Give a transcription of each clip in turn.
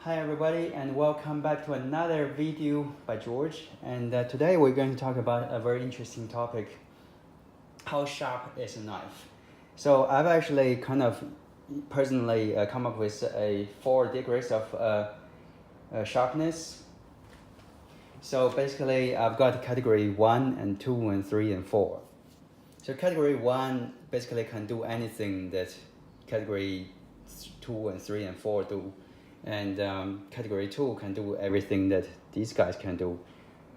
Hi everybody and welcome back to another video by George, and today we're going to talk about a very interesting topic: how sharp is a knife. So I've actually kind of personally come up with 4 degrees of sharpness. So basically I've got category 1 and 2 and 3 and 4. So category 1 basically can do anything that category 2 and 3 and 4 do. And category 2 can do everything that these guys can do,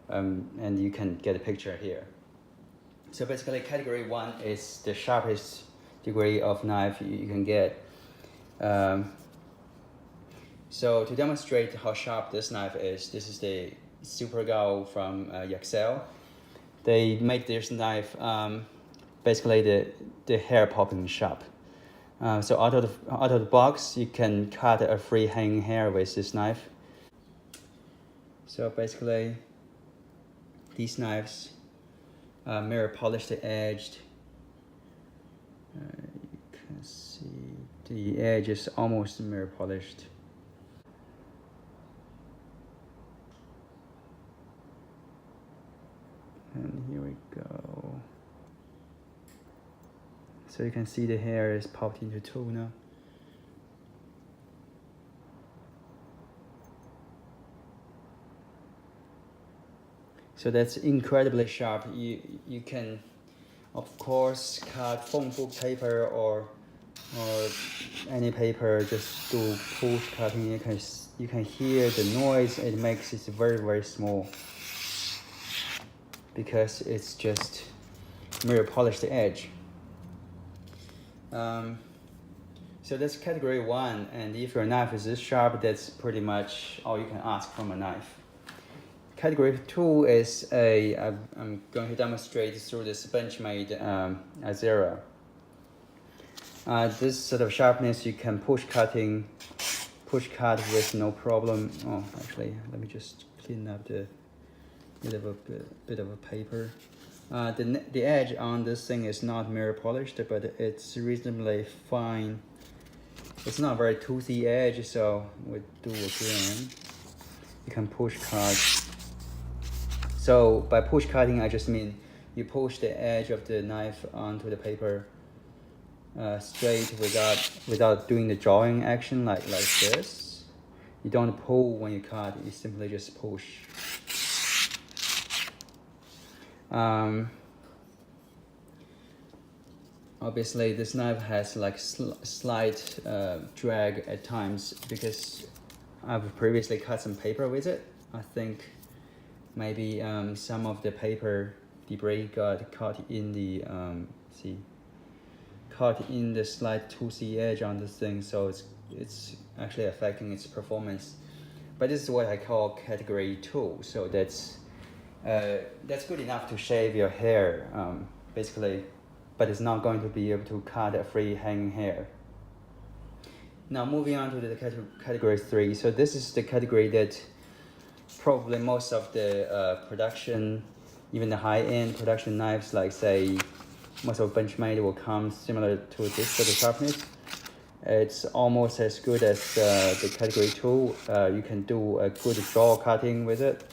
and you can get a picture here. So basically category 1 is the sharpest degree of knife you can get. So to demonstrate how sharp this knife is, this is the Super Gal from Yaxell. They make this knife basically the hair popping sharp. So out of the box, you can cut a free hanging hair with this knife. So basically, these knives are mirror polished edged. You can see the edge is almost mirror polished. And here we go. So you can see the hair is popped into 2 now. So that's incredibly sharp. You can, of course, cut phone book paper or any paper. Just do push cutting. You can hear the noise it makes. It's very small because it's just mirror polished edge. So that's category 1, and if your knife is this sharp, that's pretty much all you can ask from a knife. Category 2 is I'm going to demonstrate through this Benchmade Azera. This sort of sharpness you can push cut with no problem. Oh, actually, let me just clean up the bit of a paper. The edge on this thing is not mirror polished, but it's reasonably fine. It's not very toothy edge, so we do again. You can push cut. So by push cutting, I just mean you push the edge of the knife onto the paper straight without doing the drawing action like this. You don't pull when you cut, you simply just push. Obviously this knife has like slight drag at times because I've previously cut some paper with it. I think maybe some of the paper debris got caught in the slight toothy edge on this thing, so it's actually affecting its performance. But this is what I call category 2, so that's good enough to shave your hair, basically, but it's not going to be able to cut a free hanging hair. Now moving on to the category 3. So this is the category that probably most of the production, even the high-end production knives, like say most of Benchmade, will come similar to this sort of sharpness. It's almost as good as the category 2. You can do a good draw cutting with it,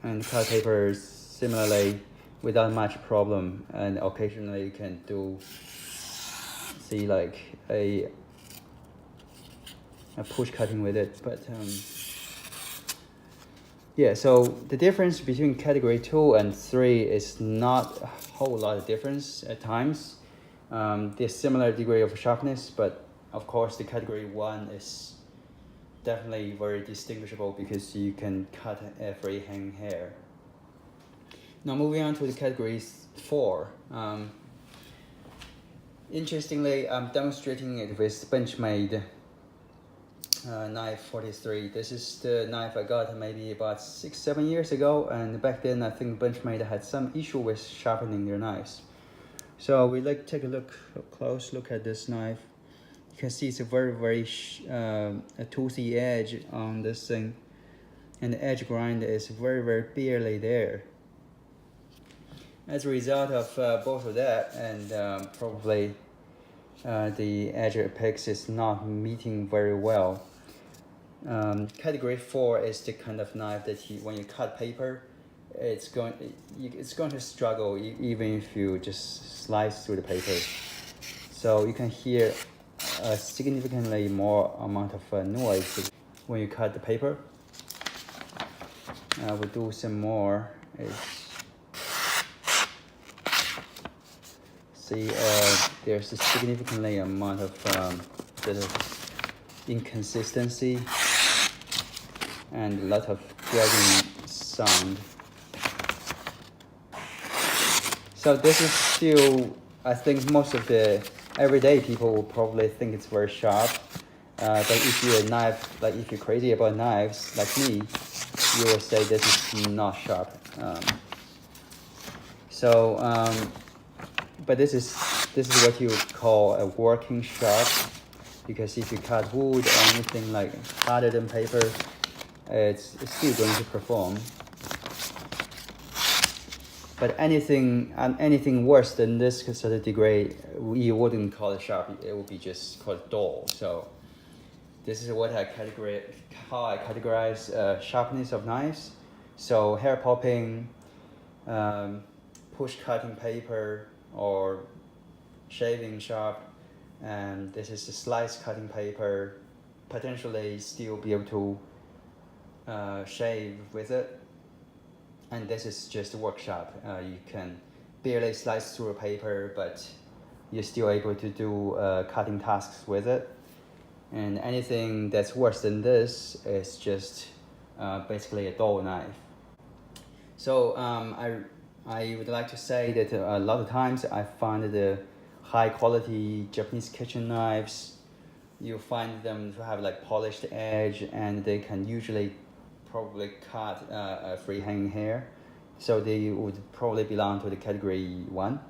and cut paper similarly without much problem, and occasionally you can do like a push cutting with it. But yeah, so the difference between category 2 and 3 is not a whole lot of difference at times. There's similar degree of sharpness, but of course the category 1 is definitely very distinguishable because you can cut every hanging hair. Now moving on to the category 4. Interestingly, I'm demonstrating it with Benchmade knife 43. This is the knife I got maybe about 6-7 years ago, and back then I think Benchmade had some issue with sharpening their knives. So we take a close look at this knife. You can see it's a very a toothy edge on this thing, and the edge grind is very barely there. As a result of both of that, and probably the edge apex is not meeting very well. Category 4 is the kind of knife that when you cut paper, it's going to struggle even if you just slice through the paper. So you can hear a significantly more amount of noise when you cut the paper. We'll do some more. See, there's a significantly amount of sort of inconsistency and a lot of grating sound. So this is still, I think most of the everyday people will probably think it's very sharp. But if you're a knife, like if you're crazy about knives like me, you will say this is not sharp. But this is what you call a working sharp, because if you cut wood or anything like harder than paper, it's still going to perform. But anything worse than this sort of degree, you wouldn't call it sharp. It would be just called dull. So this is what how I categorize sharpness of knives. So hair popping, push cutting paper, or shaving sharp, and this is a slice cutting paper, potentially still be able to shave with it. And this is just a work sharp. You can barely slice through a paper, but you're still able to do cutting tasks with it. And anything that's worse than this is just basically a dull knife. So I would like to say that a lot of times I find the high quality Japanese kitchen knives, you find them to have like polished edge, and they can usually probably cut a free hanging hair. So they would probably belong to the category 1.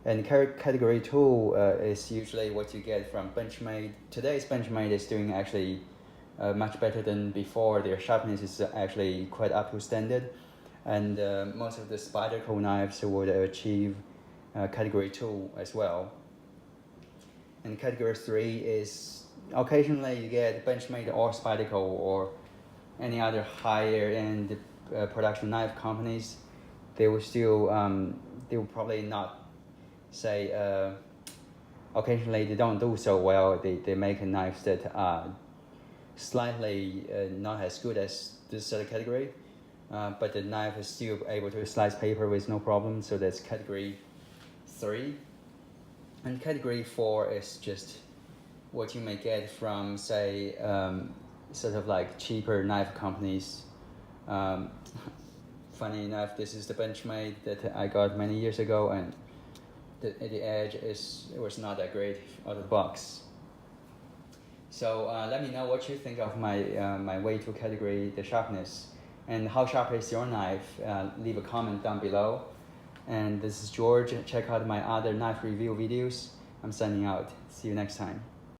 And category 2 is usually what you get from Benchmade. Today's Benchmade is doing actually much better than before. Their sharpness is actually quite up to standard. And most of the Spyderco knives would achieve category 2 as well. And category 3 is occasionally you get Benchmade or Spyderco or any other higher end production knife companies. They will still they will probably not say occasionally they don't do so well. They make knives that are slightly not as good as this other category, but the knife is still able to slice paper with no problem. So that's category 3. And category 4 is just what you may get from, say, sort of like cheaper knife companies. Funny enough, this is the Benchmade that I got many years ago, and the edge was not that great out of the box. So let me know what you think of my way to category the sharpness, and how sharp is your knife. Leave a comment down below. And this is George. Check out my other knife review videos. I'm signing out. See you next time.